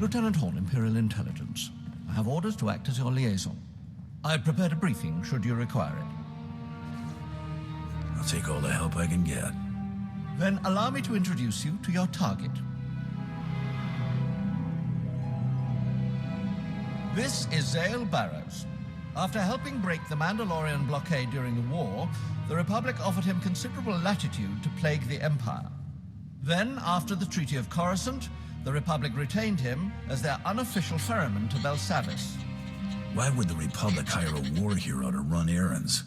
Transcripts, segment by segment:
Lieutenant Horn, Imperial Intelligence. I have orders to act as your liaison. I've prepared a briefing should you require it. I'll take all the help I can get. Then allow me to introduce you to your target. This is Zale Barrows. After helping break the Mandalorian blockade during the war, the Republic offered him considerable latitude to plague the Empire. Then, after the Treaty of Coruscant, the Republic retained him as their unofficial ferryman to Belsavis. Why would the Republic hire a war hero to run errands?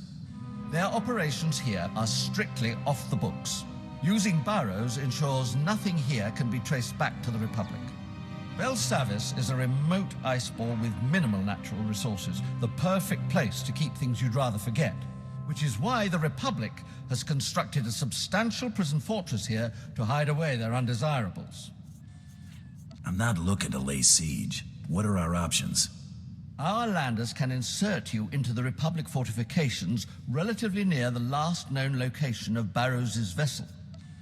Their operations here are strictly off the books. Using Barrows ensures nothing here can be traced back to the Republic. Belsavis is a remote ice ball with minimal natural resources, the perfect place to keep things you'd rather forget, which is why the Republic has constructed a substantial prison fortress here to hide away their undesirables. I'm not looking to lay siege. What are our options? Our landers can insert you into the Republic fortifications relatively near the last known location of Barrows' vessel.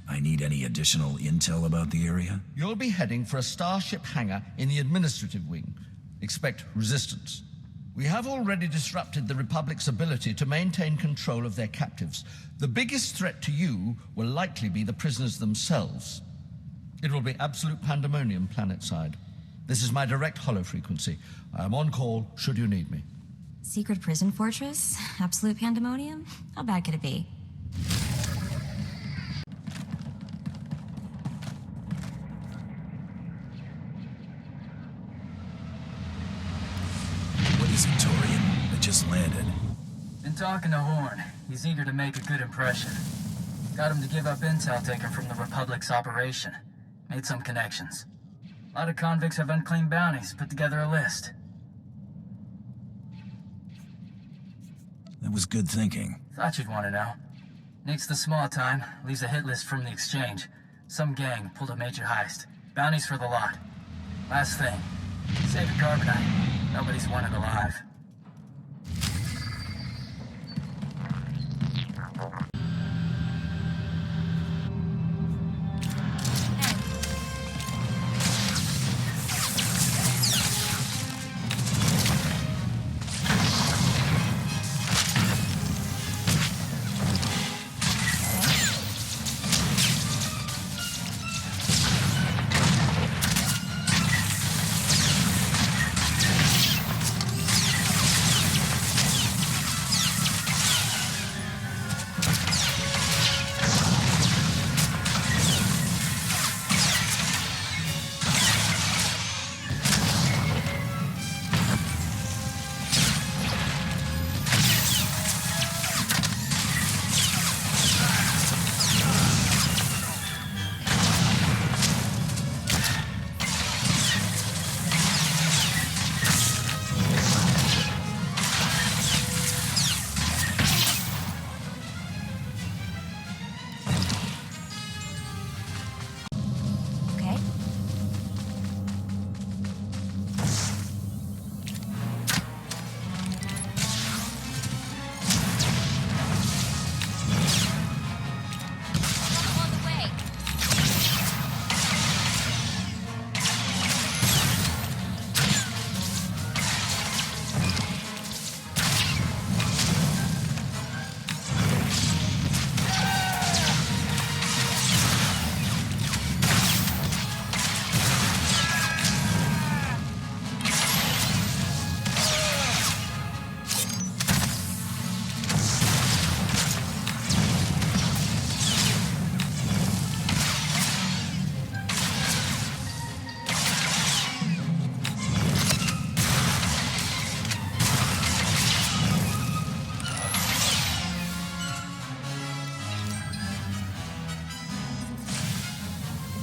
I need any additional intel about the area? You'll be heading for a starship hangar in the administrative wing. Expect resistance. We have already disrupted the Republic's ability to maintain control of their captives. The biggest threat to you will likely be the prisoners themselves. It will be absolute pandemonium planetside. This is my direct hollow frequency. I am on call should you need me. Secret prison fortress? Absolute pandemonium? How bad could it be? What is it, Torian? I just landed. Been talking to Horn. He's eager to make a good impression. Got him to give up intel taken from the Republic's operation. Made some connections. A lot of convicts have unclaimed bounties. Put together a list. That was good thinking. Thought you'd want to know. Nick's the small time. Leaves a hit list from the exchange. Some gang pulled a major heist. Bounties for the lot. Last thing. Save a carbonite. Nobody's wanted alive.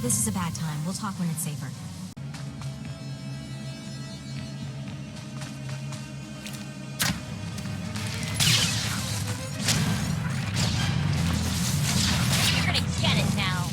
This is a bad time. We'll talk when it's safer. You're gonna get it now.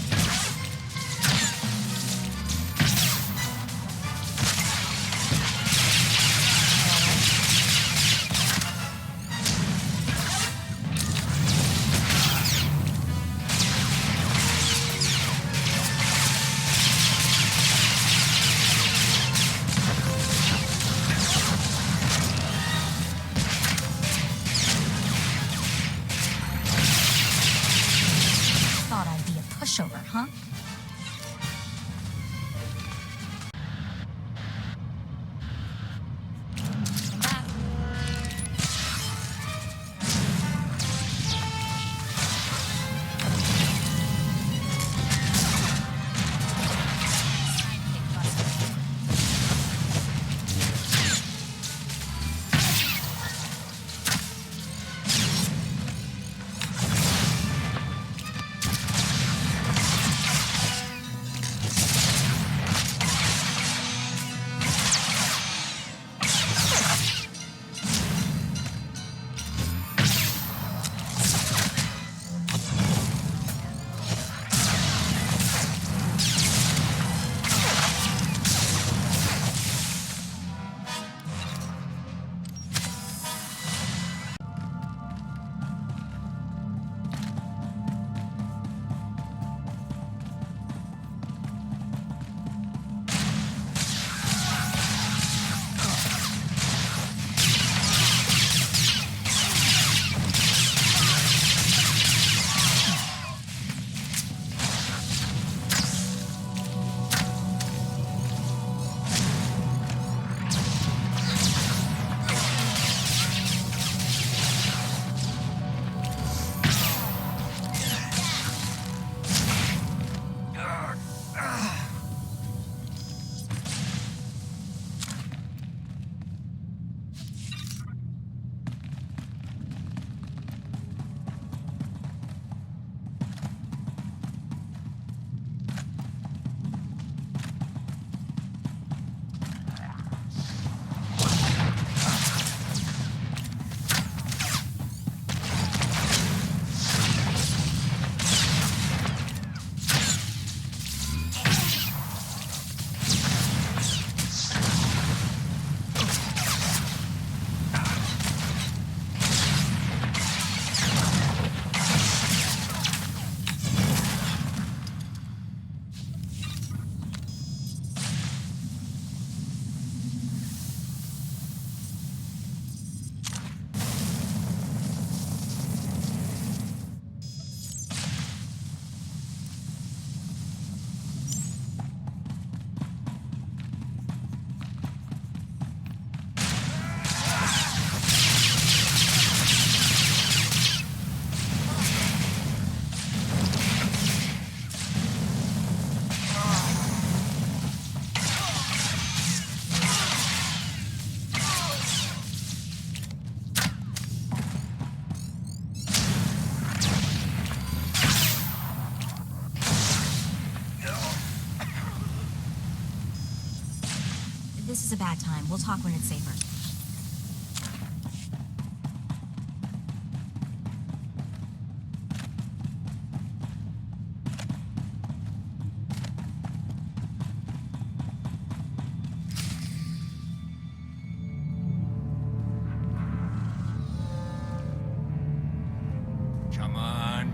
This is a bad time. We'll talk when it's safer.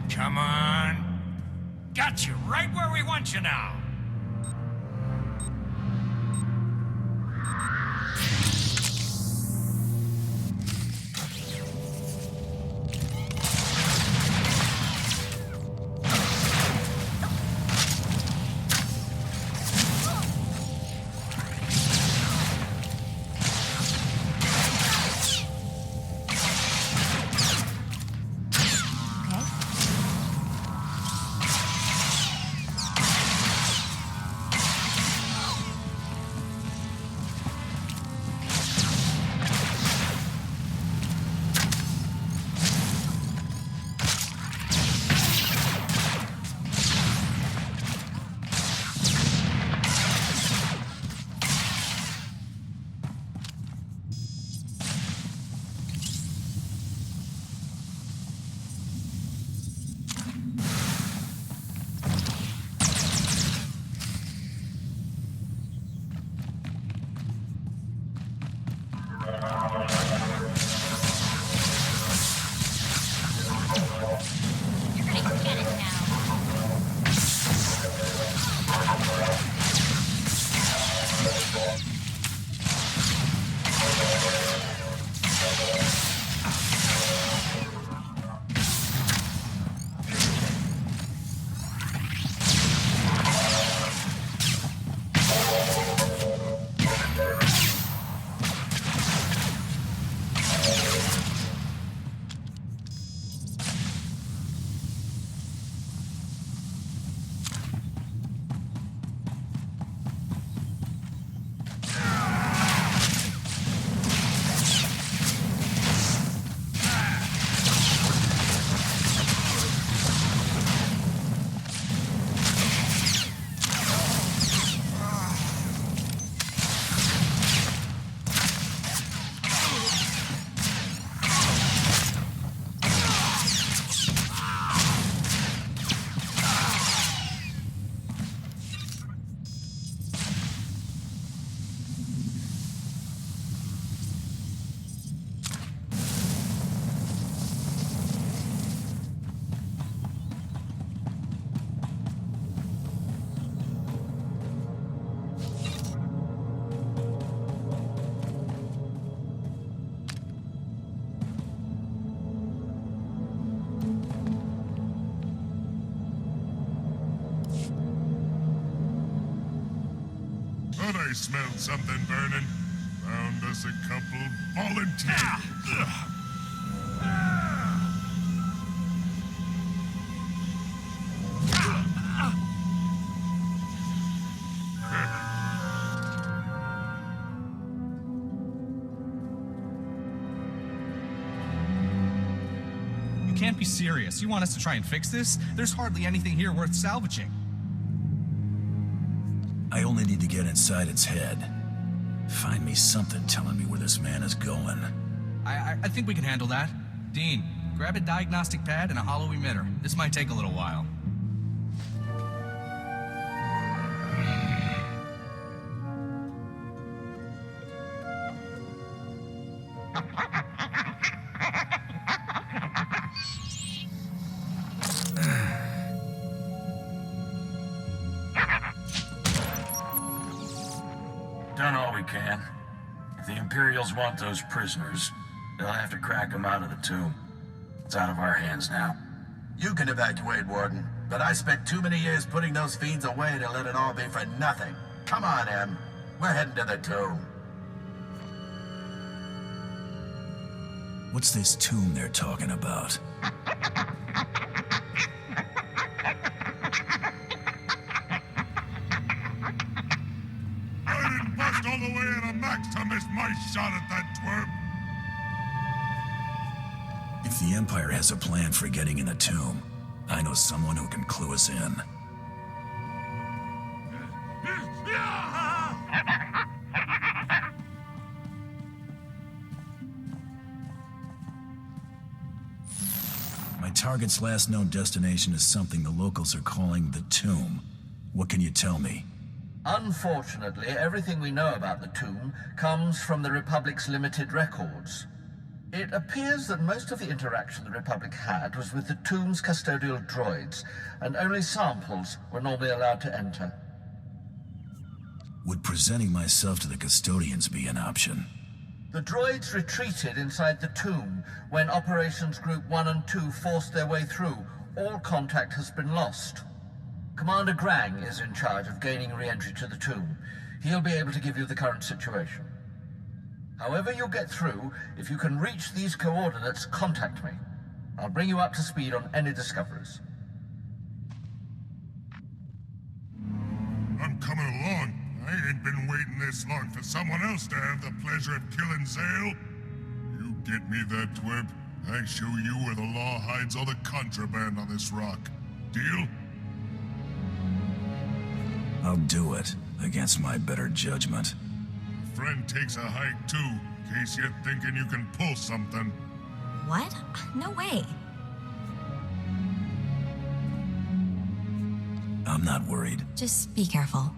Come on. Got you right where we want you now. Thought I smelled something burning. Found us a couple volunteers. You can't be serious. You want us to try and fix this? There's hardly anything here worth salvaging. I only need to get inside its head. Find me something telling me where this man is going. I think we can handle that. Dean, grab a diagnostic pad and a hollow emitter. This might take a little while. Done all we can. If the Imperials want those prisoners, they'll have to crack them out of the tomb. It's out of our hands now. You can evacuate, Warden, but I spent too many years putting those fiends away to let it all be for nothing. Come on, Em. We're heading to the tomb. What's this tomb they're talking about? I didn't bust all the way in a max to miss my shot at that twerp. If the Empire has a plan for getting in the tomb, I know someone who can clue us in. target's last known destination is something the locals are calling the Tomb. What can you tell me? Unfortunately, everything we know about the tomb comes from the Republic's limited records. It appears that most of the interaction the Republic had was with the tomb's custodial droids, and only samples were normally allowed to enter. Would presenting myself to the custodians be an option? The droids retreated inside the tomb when Operations Group 1 and 2 forced their way through. All contact has been lost. Commander Grang is in charge of gaining re-entry to the tomb. He'll be able to give you the current situation. However you get through, if you can reach these coordinates, contact me. I'll bring you up to speed on any discoveries. I'm coming along. I ain't been waiting this long for someone else to have the pleasure of killing Zale. You get me that twerp, I show you where the law hides all the contraband on this rock. Deal? I'll do it, against my better judgment. A friend takes a hike too, in case you're thinking you can pull something. What? No way. I'm not worried. Just be careful.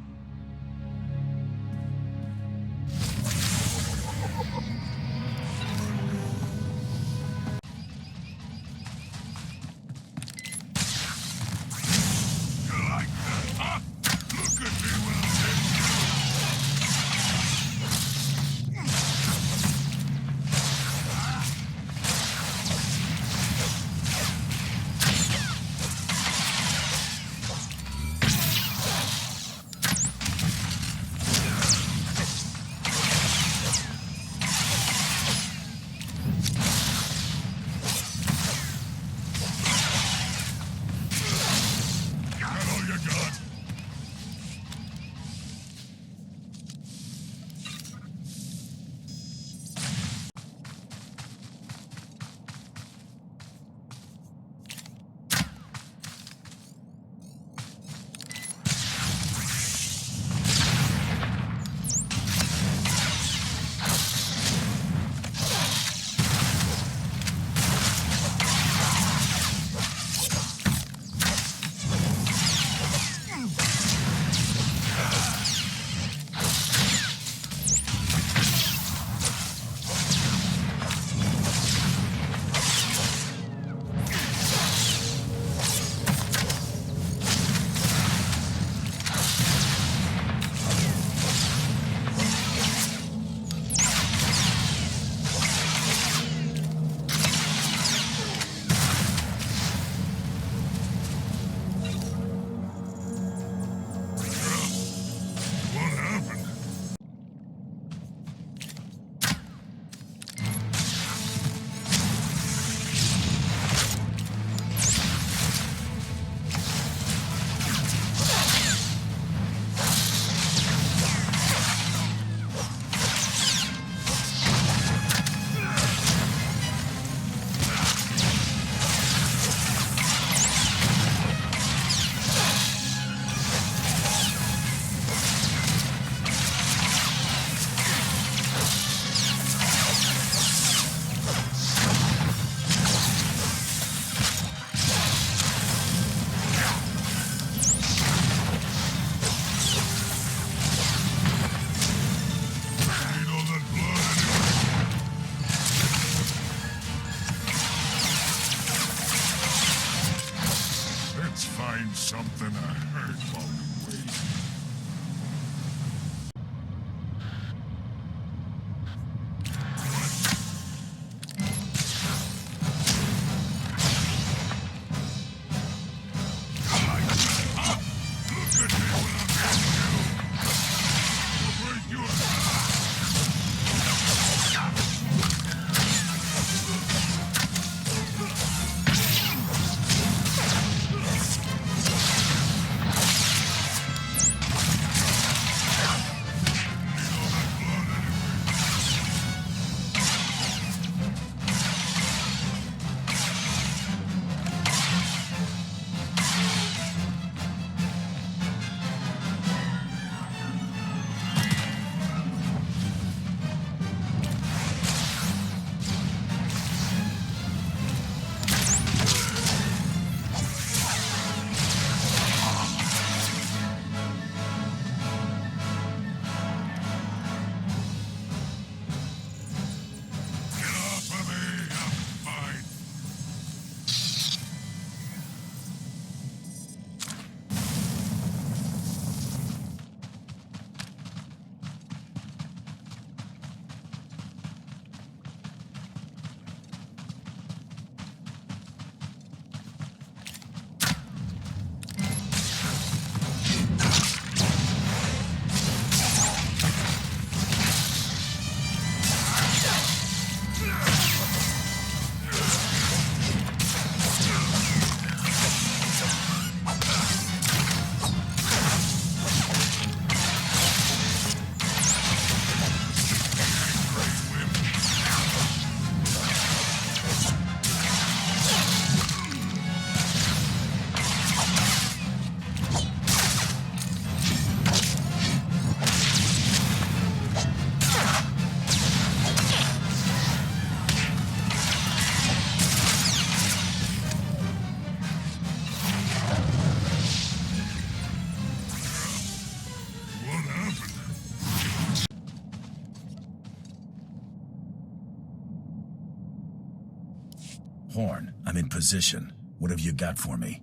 Horn, I'm in position. What have you got for me?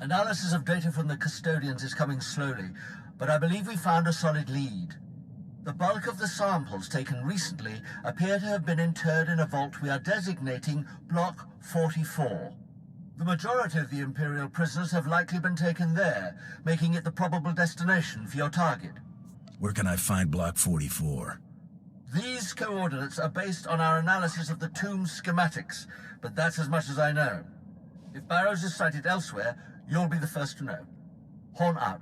Analysis of data from the custodians is coming slowly, but I believe we found a solid lead. The bulk of the samples taken recently appear to have been interred in a vault we are designating Block 44. The majority of the Imperial prisoners have likely been taken there, making it the probable destination for your target. Where can I find Block 44? These coordinates are based on our analysis of the tomb schematics, but that's as much as I know. If Barrows is sighted elsewhere, you'll be the first to know. Horn out.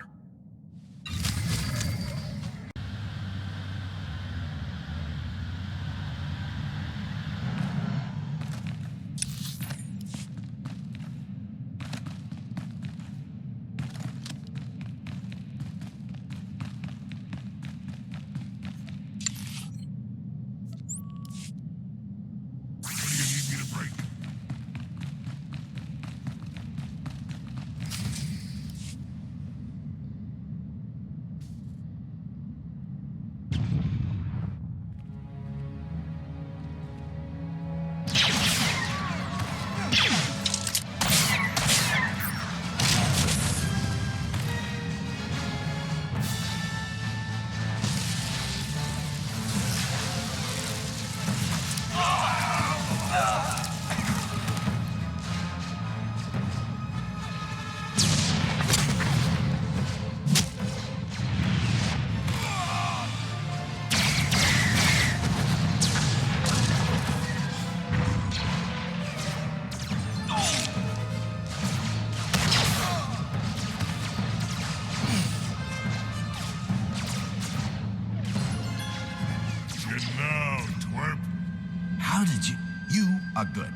How did you... You are good.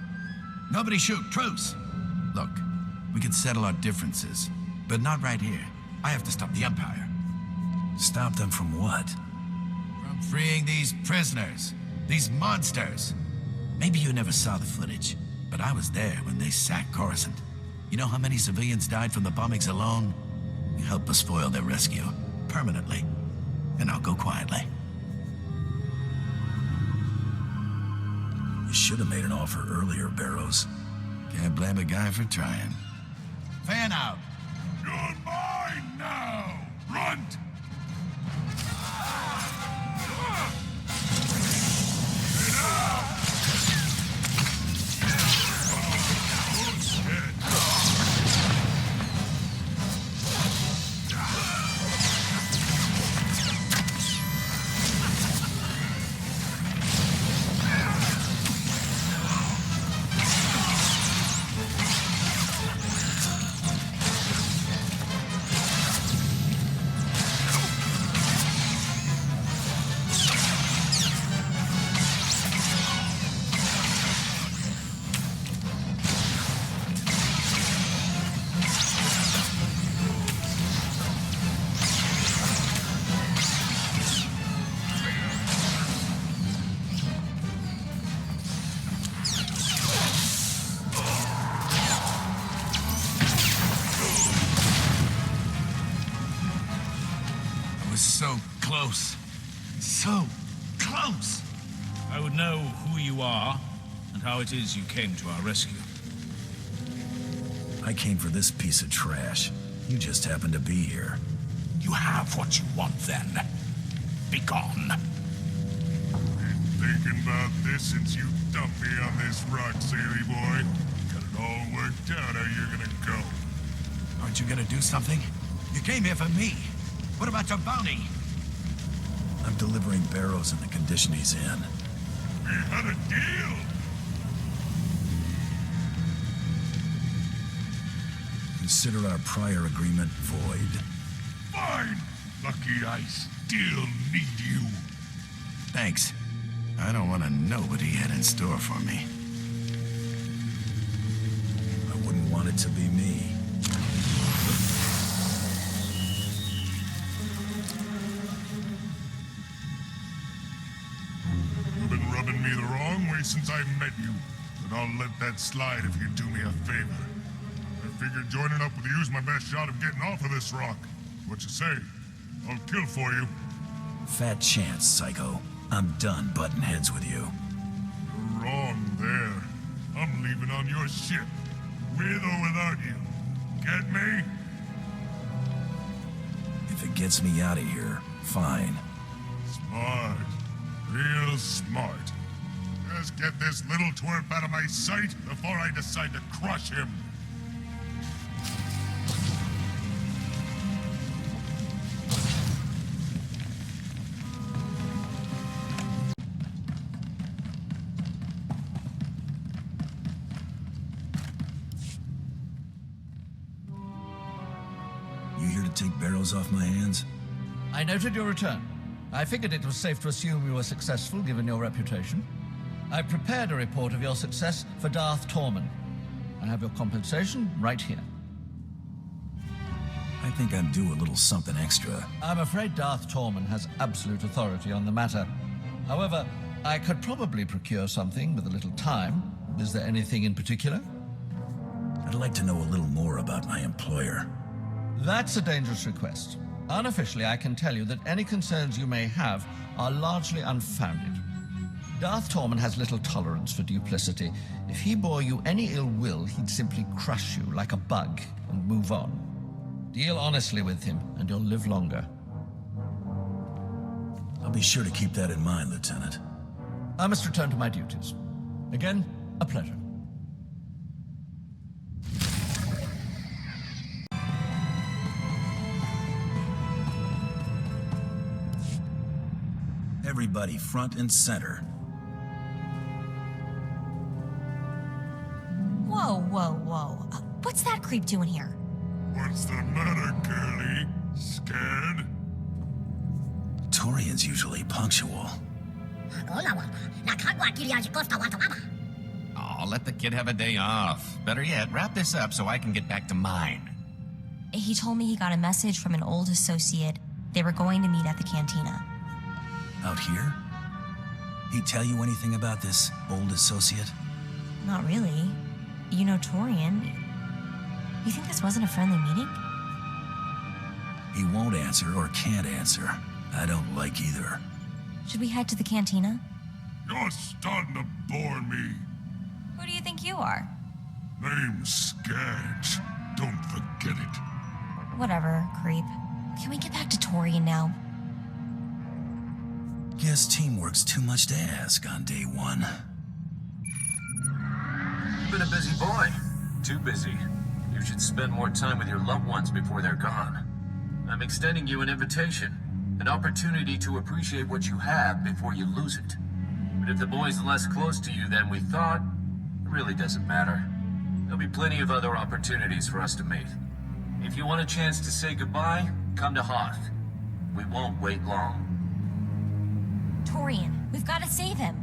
Nobody shoot. Truce. Look, we can settle our differences, but not right here. I have to stop the Empire. Stop them from what? From freeing these prisoners. These monsters. Maybe you never saw the footage, but I was there when they sacked Coruscant. You know how many civilians died from the bombings alone? You helped us spoil their rescue. Permanently. And I'll go quietly. You should have made an offer earlier, Barrows. Can't blame a guy for trying. Fan out! You're mine now, Runt! So close. So close! I would know who you are and how it is you came to our rescue. I came for this piece of trash. You just happened to be here. You have what you want, then. Be gone. Been thinking about this since you dumped me on this rock, Saley boy. Got it all worked out how you're gonna go. Aren't you gonna do something? You came here for me. What about your bounty? I'm delivering Barrows in the condition he's in. We had a deal! Consider our prior agreement void. Fine! Lucky I still need you. Thanks. I don't want to know what he had in store for me. I wouldn't want it to be me. You've been rubbing me the wrong way since I met you, but I'll let that slide if you do me a favor. I figured joining up with you's my best shot of getting off of this rock. What you say? I'll kill for you. Fat chance, Psycho. I'm done butting heads with you. You're wrong there. I'm I'm leaving on your ship. With or without you. Get me? If it gets me out of here, fine. Smart. Real smart. Just get this little twerp out of my sight before I decide to crush him. You here to take barrels off my hands? I noted your return. I figured it was safe to assume you were successful, given your reputation. I prepared a report of your success for Darth Tormund. I have your compensation right here. I think I'm due a little something extra. I'm afraid Darth Tormund has absolute authority on the matter. However, I could probably procure something with a little time. Is there anything in particular? I'd like to know a little more about my employer. That's a dangerous request. Unofficially, I can tell you that any concerns you may have are largely unfounded. Darth Tormund has little tolerance for duplicity. If he bore you any ill will, he'd simply crush you like a bug and move on. Deal honestly with him, and you'll live longer. I'll be sure to keep that in mind, Lieutenant. I must return to my duties. Again, a pleasure. Everybody front and center. Whoa, whoa, whoa. What's that creep doing here? What's the matter, girlie? Scared? Torian's usually punctual. Oh, let the kid have a day off. Better yet, wrap this up so I can get back to mine. He told me he got a message from an old associate. They were going to meet at the cantina. Out here? He tell you anything about this old associate? Not really. You know Torian. You think this wasn't a friendly meeting? He won't answer or can't answer. I don't like either. Should we head to the cantina? You're starting to bore me. Who do you think you are? Name's Skadge. Don't forget it. Whatever, creep. Can we get back to Torian now? Guess teamwork's too much to ask on day one. You've been a busy boy. Too busy. You should spend more time with your loved ones before they're gone. I'm extending you an invitation. An opportunity to appreciate what you have before you lose it. But if the boy's less close to you than we thought, it really doesn't matter. There'll be plenty of other opportunities for us to meet. If you want a chance to say goodbye, come to Hoth. We won't wait long. Torian, we've got to save him.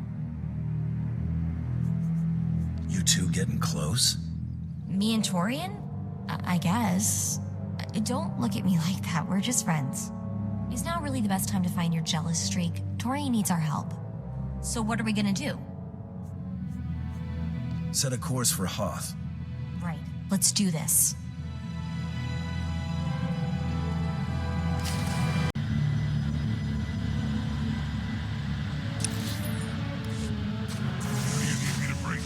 You two getting close? Me and Torian? I guess. Don't look at me like that. We're just friends. Is now really the best time to find your jealous streak? Torian needs our help. So what are we gonna do? Set a course for Hoth. Right. Let's do this. What do you need me to break?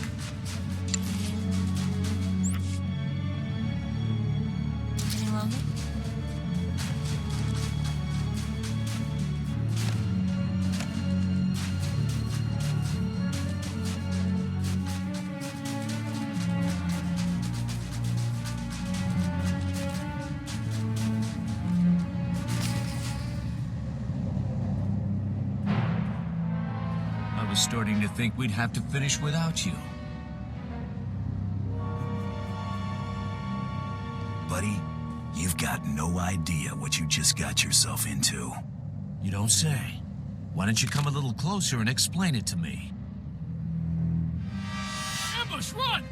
Any longer? I was starting to think we'd have to finish without you. Buddy, you've got no idea what you just got yourself into. You don't say. Why don't you come a little closer and explain it to me? Ambush, run!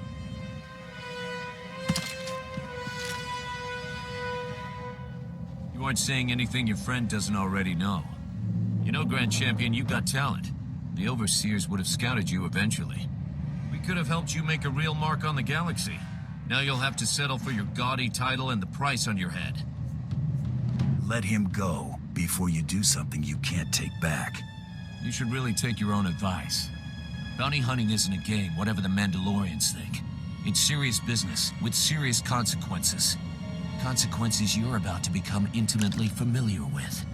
You aren't saying anything your friend doesn't already know. You know, Grand Champion, you've got talent. The Overseers would have scouted you eventually. We could have helped you make a real mark on the galaxy. Now you'll have to settle for your gaudy title and the price on your head. Let him go before you do something you can't take back. You should really take your own advice. Bounty hunting isn't a game, whatever the Mandalorians think. It's serious business, with serious consequences. Consequences you're about to become intimately familiar with.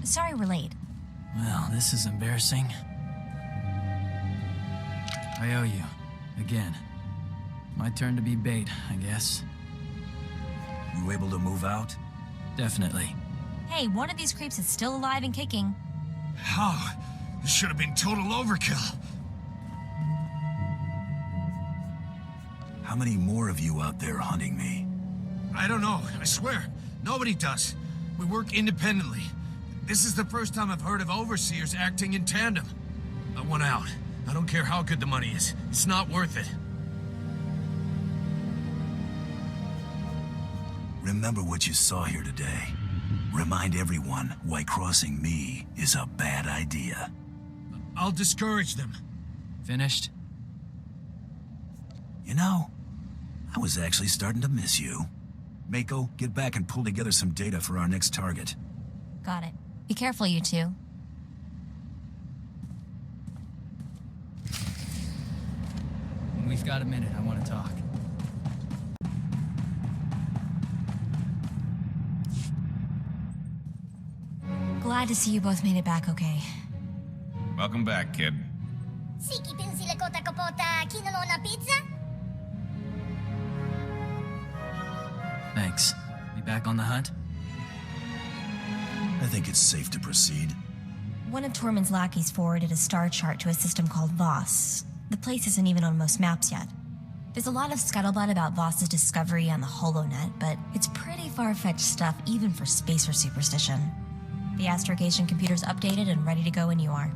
Sorry we're late. Well, this is embarrassing. I owe you. Again. My turn to be bait, I guess. You able to move out? Definitely. Hey, one of these creeps is still alive and kicking. How? This should have been total overkill. How many more of you out there hunting me? I don't know, I swear. Nobody does. We work independently. This is the first time I've heard of overseers acting in tandem. I want out. I don't care how good the money is. It's not worth it. Remember what you saw here today. Remind everyone why crossing me is a bad idea. I'll discourage them. Finished? You know, I was actually starting to miss you. Mako, get back and pull together some data for our next target. Got it. Be careful, you two. When we've got a minute, I want to talk. Glad to see you both made it back okay. Welcome back, kid. Sikipin sila kota kapota kinano na pizza? Thanks. Be back on the hunt? I think it's safe to proceed. One of Tormund's lackeys forwarded a star chart to a system called Voss. The place isn't even on most maps yet. There's a lot of scuttlebutt about Voss's discovery on the HoloNet, but it's pretty far-fetched stuff even for spacer superstition. The astrogation computer's updated and ready to go when you are.